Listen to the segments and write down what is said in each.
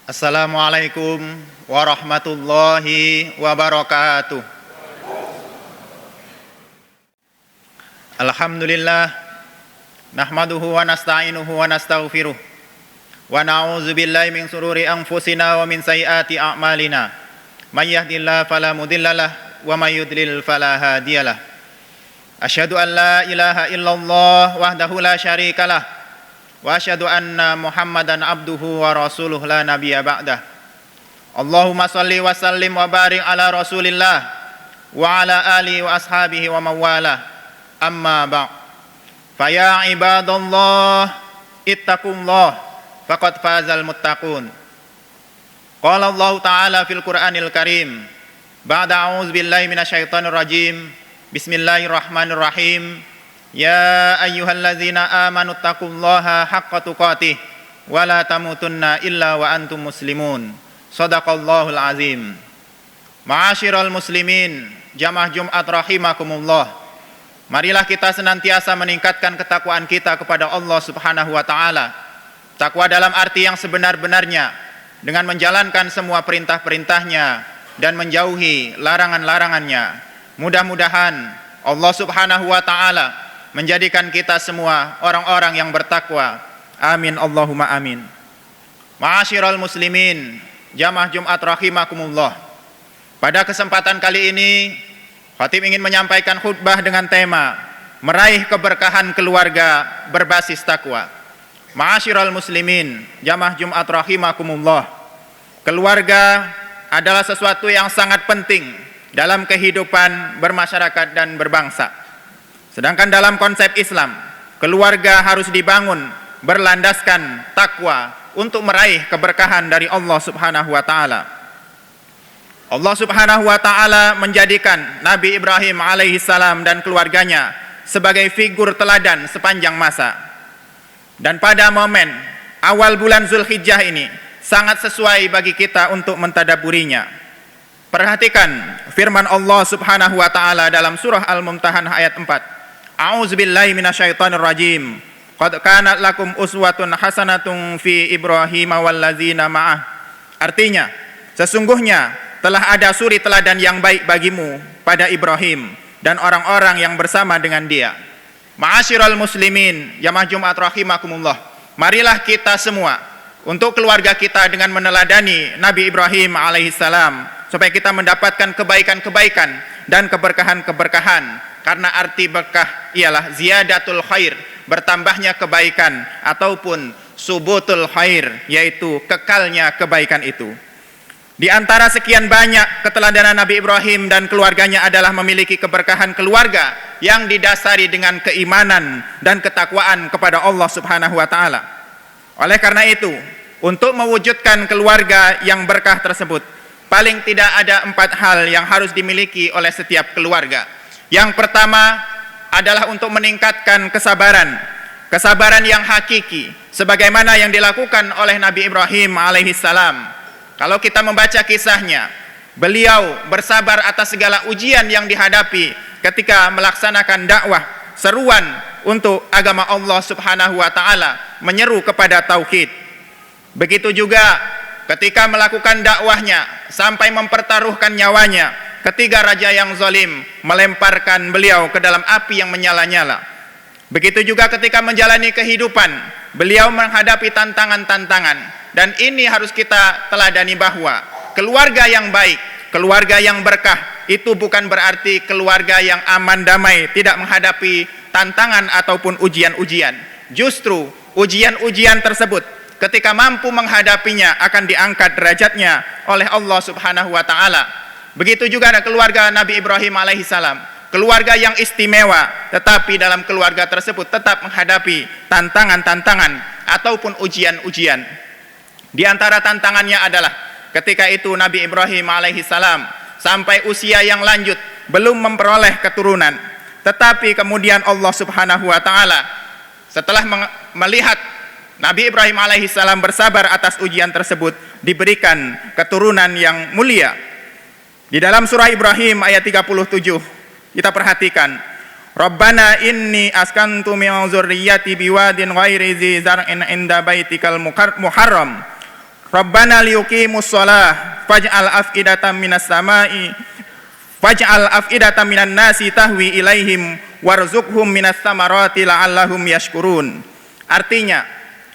Assalamualaikum warahmatullahi wabarakatuh. Alhamdulillah nahmaduhu wa nasta'inuhu wa nastaghfiruh wa na'udzu billahi min sururi anfusina wa min sayyiati a'malina. May yahdihillahu fala mudhillalah wa may yudlil fala hadiyalah. Asyhadu an la ilaha illallah wahdahu la syarikalah wa asyhadu anna Muhammadan abduhu wa rasuluh la nabiyya ba'dah. Allahumma shalli wa sallim wa barik ala Rasulillah wa ala alihi wa ashabihi wa mawala. Amma ba'd. Fa ya ibadallah ittaqullah faqad fazal muttaqun. Qala Allah Ta'ala fil Qur'anil Karim ba'da a'udzu billahi minasyaitonir rajim. Bismillahirrahmanirrahim. Ya ayyuhalladzina amanu taqullaha haqqa tuqatih wa la tamutunna illa wa antum muslimun. Shadaqallahul azim. Ma'asyiral muslimin, jamaah Jumat rahimakumullah. Marilah kita senantiasa meningkatkan ketakwaan kita kepada Allah Subhanahu wa taala. Takwa dalam arti yang sebenar-benarnya, dengan menjalankan semua perintah-perintahnya dan menjauhi larangan-larangannya. Mudah-mudahan Allah Subhanahu wa taala menjadikan kita semua orang-orang yang bertakwa. Amin Allahumma amin. Ma'asyiral muslimin, jamaah Jumat rahimakumullah. Pada kesempatan kali ini, khatib ingin menyampaikan khutbah dengan tema meraih keberkahan keluarga berbasis takwa. Ma'asyiral muslimin, jamaah Jumat rahimakumullah. Keluarga adalah sesuatu yang sangat penting dalam kehidupan bermasyarakat dan berbangsa. Sedangkan dalam konsep Islam, keluarga harus dibangun berlandaskan takwa untuk meraih keberkahan dari Allah Subhanahu wa taala. Allah Subhanahu wa taala menjadikan Nabi Ibrahim alaihissalam dan keluarganya sebagai figur teladan sepanjang masa. Dan pada momen awal bulan Zulhijjah ini sangat sesuai bagi kita untuk mentadaburinya. Perhatikan firman Allah Subhanahu wa taala dalam surah Al-Mumtahanah ayat 4. A'udzubillahi minasyaitonir rajim. Qad kanat lakum uswatun hasanatun fi Ibrahim walladzina ma'ah. Artinya, sesungguhnya telah ada suri teladan yang baik bagimu pada Ibrahim dan orang-orang yang bersama dengan dia. Ma'asyiral muslimin, jamaah Jumat rahimakumullah. Marilah kita semua untuk keluarga kita dengan meneladani Nabi Ibrahim alaihissalam supaya kita mendapatkan kebaikan-kebaikan dan keberkahan-keberkahan. Karena arti berkah ialah ziyadatul khair, bertambahnya kebaikan, ataupun subutul khair, yaitu kekalnya kebaikan itu. Di antara sekian banyak keteladanan Nabi Ibrahim dan keluarganya adalah memiliki keberkahan keluarga yang didasari dengan keimanan dan ketakwaan kepada Allah Subhanahu wa taala. Oleh karena itu, untuk mewujudkan keluarga yang berkah tersebut, paling tidak ada 4 hal yang harus dimiliki oleh setiap keluarga. Yang pertama adalah untuk meningkatkan kesabaran. Kesabaran yang hakiki, sebagaimana yang dilakukan oleh Nabi Ibrahim alaihissalam. Kalau kita membaca kisahnya, beliau bersabar atas segala ujian yang dihadapi ketika melaksanakan dakwah, seruan untuk agama Allah Subhanahu wa taala, menyeru kepada tauhid. Begitu juga ketika melakukan dakwahnya sampai mempertaruhkan nyawanya ketika raja yang zalim melemparkan beliau ke dalam api yang menyala-nyala. Begitu juga ketika menjalani kehidupan, beliau menghadapi tantangan-tantangan. Dan ini harus kita teladani bahwa keluarga yang baik, keluarga yang berkah, itu bukan berarti keluarga yang aman damai, tidak menghadapi tantangan ataupun ujian-ujian. Justru ujian-ujian tersebut ketika mampu menghadapinya akan diangkat derajatnya oleh Allah Subhanahu wa taala. Begitu juga ada keluarga Nabi Ibrahim alaihissalam, keluarga yang istimewa, tetapi dalam keluarga tersebut tetap menghadapi tantangan-tantangan ataupun ujian-ujian. Di antara tantangannya adalah ketika itu Nabi Ibrahim alaihissalam sampai usia yang lanjut belum memperoleh keturunan, tetapi kemudian Allah Subhanahu wa taala setelah melihat Nabi Ibrahim alaihissalam bersabar atas ujian tersebut, diberikan keturunan yang mulia. Di dalam surah Ibrahim ayat 37, kita perhatikan, Rabbana inni askantu min dzurriyyati biwadin ghairi dzi zar'in inda baitikal muharram Rabbana liyuqimus shalah faj'al af'idatan minan nasi tahwi ilaihim warzuqhum minas samarati la'allahum yashkurun. Artinya,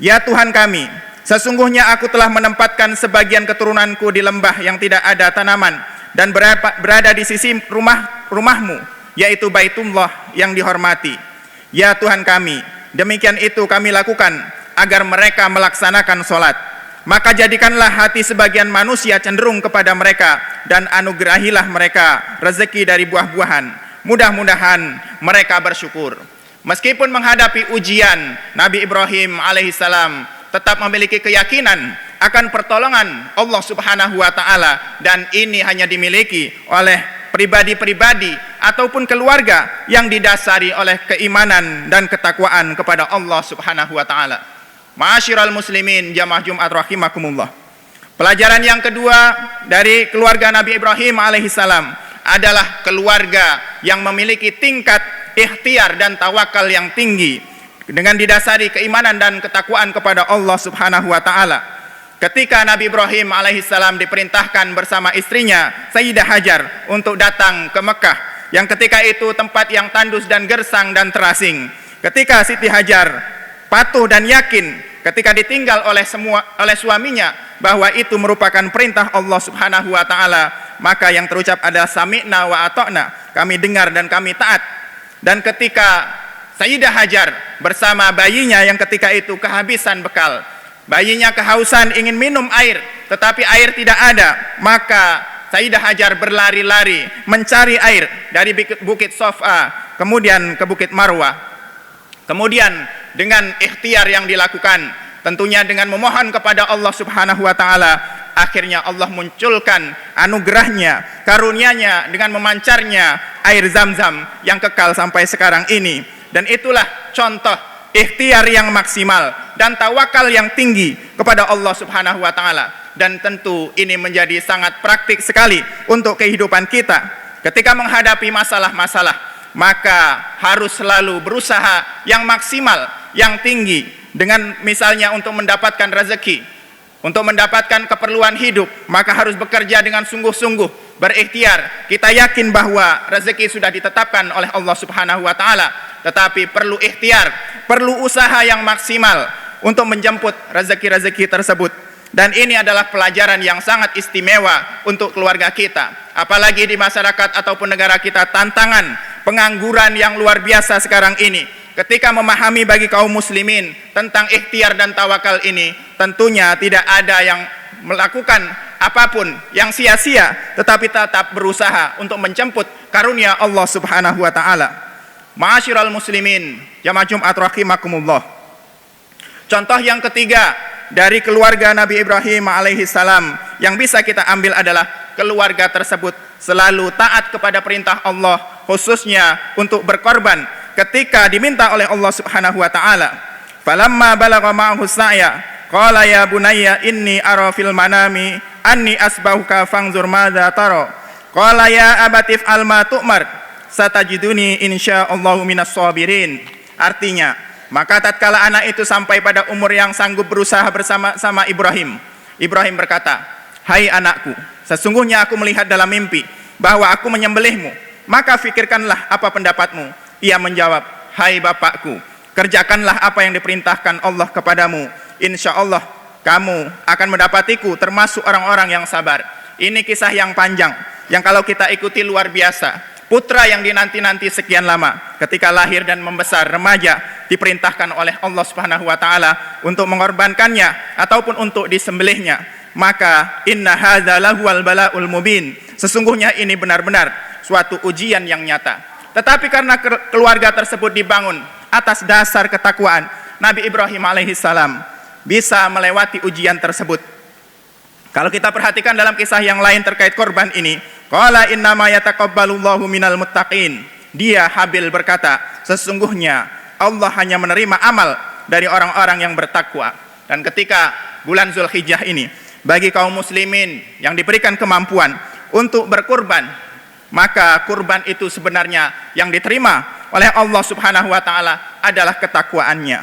ya Tuhan kami, sesungguhnya aku telah menempatkan sebagian keturunanku di lembah yang tidak ada tanaman dan berada di sisi rumahmu, yaitu Baitullah yang dihormati. Ya Tuhan kami, demikian itu kami lakukan agar mereka melaksanakan sholat. Maka jadikanlah hati sebagian manusia cenderung kepada mereka dan anugerahilah mereka rezeki dari buah-buahan. Mudah-mudahan mereka bersyukur. Meskipun menghadapi ujian, Nabi Ibrahim alaihissalam tetap memiliki keyakinan akan pertolongan Allah Subhanahu wa taala, dan ini hanya dimiliki oleh pribadi-pribadi ataupun keluarga yang didasari oleh keimanan dan ketakwaan kepada Allah Subhanahu wa taala. Ma'asyiral muslimin jamaah Jumat rahimakumullah. Pelajaran yang kedua dari keluarga Nabi Ibrahim alaihissalam adalah keluarga yang memiliki tingkat ikhtiar dan tawakal yang tinggi dengan didasari keimanan dan ketakwaan kepada Allah Subhanahu wa taala. Ketika Nabi Ibrahim alaihissalam diperintahkan bersama istrinya Sayyidah Hajar untuk datang ke Mekah, yang ketika itu tempat yang tandus dan gersang dan terasing. Ketika Siti Hajar patuh dan yakin ketika ditinggal oleh suaminya bahwa itu merupakan perintah Allah Subhanahu wa taala, maka yang terucap adalah sami'na wa ata'na, kami dengar dan kami taat. Dan ketika Sayyidah Hajar bersama bayinya yang ketika itu kehabisan bekal, bayinya kehausan ingin minum air tetapi air tidak ada, maka Sayyidah Hajar berlari-lari mencari air dari Bukit Safa kemudian ke Bukit Marwah. Kemudian dengan ikhtiar yang dilakukan, tentunya dengan memohon kepada Allah Subhanahu wa taala, akhirnya Allah munculkan anugerahnya, karunia-Nya dengan memancarnya air Zam-Zam yang kekal sampai sekarang ini. Dan itulah contoh ikhtiar yang maksimal dan tawakal yang tinggi kepada Allah Subhanahu wa taala. Dan tentu ini menjadi sangat praktik sekali untuk kehidupan kita. Ketika menghadapi masalah-masalah, maka harus selalu berusaha yang maksimal, yang tinggi, dengan misalnya untuk mendapatkan rezeki, untuk mendapatkan keperluan hidup, maka harus bekerja dengan sungguh-sungguh, berikhtiar. Kita yakin bahwa rezeki sudah ditetapkan oleh Allah Subhanahu wa taala, tetapi perlu ikhtiar, perlu usaha yang maksimal untuk menjemput rezeki-rezeki tersebut. Dan ini adalah pelajaran yang sangat istimewa untuk keluarga kita, apalagi di masyarakat ataupun negara kita, tantangan pengangguran yang luar biasa sekarang ini. Ketika memahami bagi kaum muslimin tentang ikhtiar dan tawakal ini, tentunya tidak ada yang melakukan apapun yang sia-sia, tetapi tetap berusaha untuk menjemput karunia Allah Subhanahu wa taala. Ma'asyiral muslimin jamaah Jumat rahimakumullah. Contoh yang ketiga dari keluarga Nabi Ibrahim alaihissalam yang bisa kita ambil adalah keluarga tersebut selalu taat kepada perintah Allah, khususnya untuk berkorban ketika diminta oleh Allah Subhanahu wa taala. Falamma balagha ma'ahu sa'ya qala ya bunayya inni ara fil manami anni asbahuka fanzur madza tara. Qala ya abatif alma tu'mar satajiduni insyaallahu minas sabirin. Artinya, maka tatkala anak itu sampai pada umur yang sanggup berusaha bersama-sama Ibrahim, Ibrahim berkata, "Hai anakku, sesungguhnya aku melihat dalam mimpi bahwa aku menyembelihmu, maka fikirkanlah apa pendapatmu." Ia menjawab, "Hai bapakku, kerjakanlah apa yang diperintahkan Allah kepadamu. Insya Allah kamu akan mendapatiku termasuk orang-orang yang sabar." Ini kisah yang panjang, yang kalau kita ikuti luar biasa. Putra yang dinanti-nanti sekian lama, ketika lahir dan membesar remaja, diperintahkan oleh Allah Subhanahu wa taala untuk mengorbankannya ataupun untuk disembelihnya. Maka inna hadza lahuwal balaul mubin. Sesungguhnya ini benar-benar suatu ujian yang nyata. Tetapi karena keluarga tersebut dibangun atas dasar ketakwaan, Nabi Ibrahim alaihissalam bisa melewati ujian tersebut. Kalau kita perhatikan dalam kisah yang lain terkait korban ini, qala innama yataqabbalullahu minal muttaqin. Dia Habil berkata, sesungguhnya Allah hanya menerima amal dari orang-orang yang bertakwa. Dan ketika bulan Zulhijjah ini, bagi kaum muslimin yang diberikan kemampuan untuk berkurban, maka kurban itu sebenarnya yang diterima oleh Allah Subhanahu wa taala adalah ketakwaannya.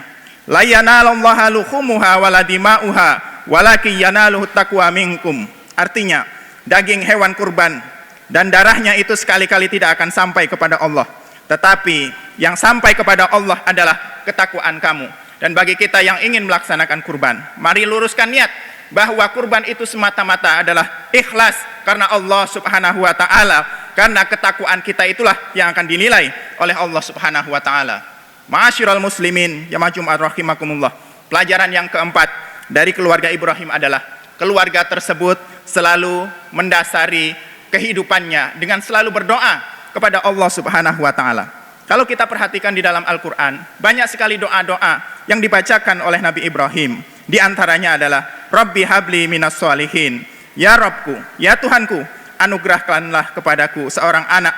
La yanalallaha luhumuha wala dima'uha walaki yanaluhu taqwa minkum. Artinya, daging hewan kurban dan darahnya itu sekali-kali tidak akan sampai kepada Allah, tetapi yang sampai kepada Allah adalah ketakwaan kamu. Dan bagi kita yang ingin melaksanakan kurban, mari luruskan niat bahwa kurban itu semata-mata adalah ikhlas karena Allah Subhanahu wa taala, karena ketakwaan kita itulah yang akan dinilai oleh Allah Subhanahu wa taala. Ma'asyiral muslimin, jamaah Jumat rahimakumullah. Pelajaran yang keempat dari keluarga Ibrahim adalah keluarga tersebut selalu mendasari kehidupannya dengan selalu berdoa kepada Allah Subhanahu wa taala. Kalau kita perhatikan di dalam Al-Qur'an, banyak sekali doa-doa yang dibacakan oleh Nabi Ibrahim. Di antaranya adalah Rabbi habli minas sholihin. Ya Rabbku, ya Tuhanku, anugerahkanlah kepadaku seorang anak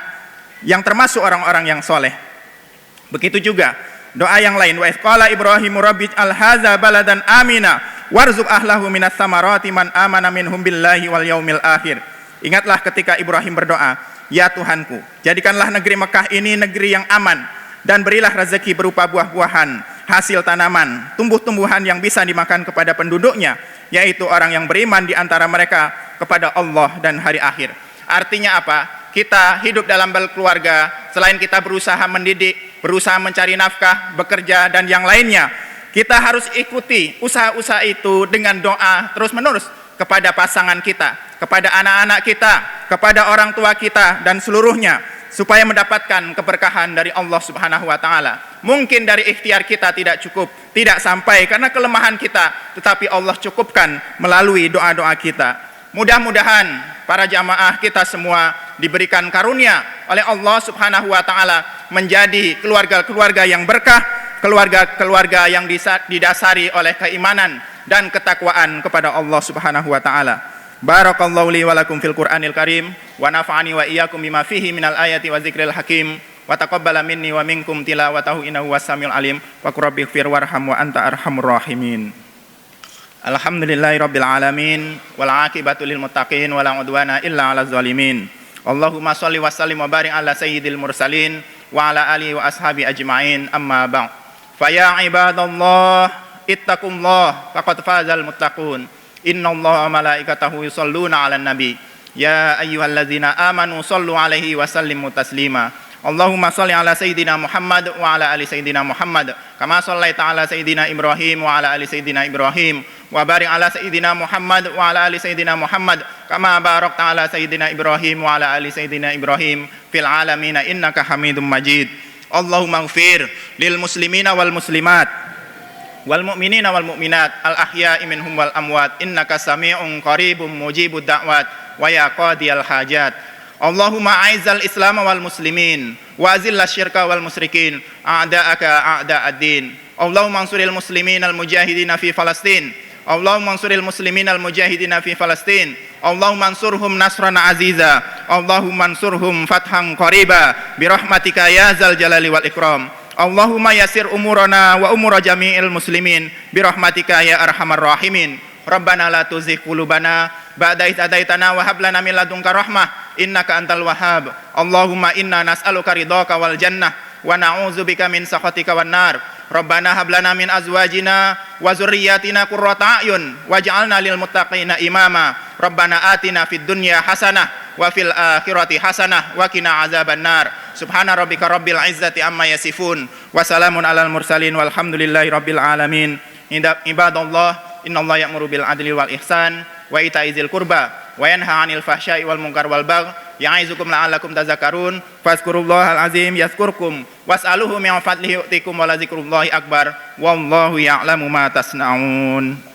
yang termasuk orang-orang yang soleh. Begitu juga doa yang lain, wa qala Ibrahimu rabbi al-hadza baladan amina warzuq ahlahu minas samarati man amana minhum billahi wal yaumil akhir. Ingatlah ketika Ibrahim berdoa, ya Tuhanku, jadikanlah negeri Mekah ini negeri yang aman dan berilah rezeki berupa buah-buahan, hasil tanaman, tumbuh-tumbuhan yang bisa dimakan kepada penduduknya, yaitu orang yang beriman di antara mereka kepada Allah dan hari akhir. Artinya apa? Kita hidup dalam berkeluarga, selain kita berusaha mendidik, berusaha mencari nafkah, bekerja, dan yang lainnya, kita harus ikuti usaha-usaha itu dengan doa terus-menerus kepada pasangan kita, kepada anak-anak kita, kepada orang tua kita, dan seluruhnya, supaya mendapatkan keberkahan dari Allah Subhanahu wa taala. Mungkin dari ikhtiar kita tidak cukup, tidak sampai karena kelemahan kita, tetapi Allah cukupkan melalui doa-doa kita. Mudah-mudahan para jamaah kita semua diberikan karunia oleh Allah Subhanahu wa taala menjadi keluarga-keluarga yang berkah, keluarga-keluarga yang didasari oleh keimanan dan ketakwaan kepada Allah Subhanahu wa taala. Barakallahu li wa lakum fil Qur'anil Karim wa nafa'ani wa iyyakum bima fihi minal ayati wa dzikril hakim wa taqabbala minni wa minkum tilawatahu innahu was-samiul alim wa qurabbighfir warham wa anta arhamur rahimin. Alhamdulillahi rabbil alamin wal aqibatu lil muttaqin wala udwana illa 'alal zalimin. Allahumma shalli wa sallim wa barik ala sayyidil mursalin wa ala alihi wa ashabi ajma'in, amma ba'd. Fa ya ibadallah ittaqullah faqad fazal muttaqun. Innallaha wa malaikatahu yusholluna 'alan nabi. Ya ayyuhalladzina amanu shallu 'alaihi wa sallimu taslima. Allahumma shalli ala sayyidina Muhammad wa ala ali sayyidina Muhammad kama shallaita ala sayyidina Ibrahim wa ala ali sayyidina Ibrahim wa barik ala sayyidina Muhammad wa ala ali sayyidina Muhammad kama barakta ala sayyidina Ibrahim wa ala ali sayyidina Ibrahim fil alamin innaka Hamidum Majid. Allahumma ighfir lil muslimina wal muslimat wal mu'minina wal mu'minat al ahya'i minhum wal amwat innaka sami'un qaribum mujibud da'wat wa ya qadiyal hajat. Allahumma a'izzal Islam wal muslimin wa azillah syirka wal musyrikin a'da'aka a'da'ad-din. Allahumma ansuril muslimin al mujahidina fi Falastin. Allahumma ansuril muslimin al mujahidina fi Falastin. Allahumma ansurhum nasran aziza. Allahumma ansurhum fathan qariba bi rahmatika ya zal jalali wal ikram. Allahumma yassir umurana wa umura jami'il muslimin bi rahmatika ya arhamar rahimin. Rabbana la tuzigh qulubana ba'da idh hadaitana wa hab lana min ladunka rahmah innaka antal wahhab. Allahumma inna nas'aluka ridhaka wal jannah wa na'udzubika min sakhatika wan nar. Rabbana hab lana min azwajina wa dzurriyyatina qurrata a'yun waj'alna lil muttaqina imama. Rabbana atina fid dunya hasanah wa fil akhirati hasanah wa qina azaban nar. Subhana rabbika rabbil izzati amma yasifun wa salamun alal mursalin walhamdulillahi rabbil alamin. Ibadallah, innallaha ya'muru bil adli wal ihsan wa itaizil qurba wa yanha 'anil fahsya'i wal munkar wal bagh ya'izukum la'allakum tadhakkarun. Fazkurullahal azim yazkurkum was'aluhu min fadlihi yu'tikum wa la dzikrullahi akbar wallahu ya'lamu ma tasna'un.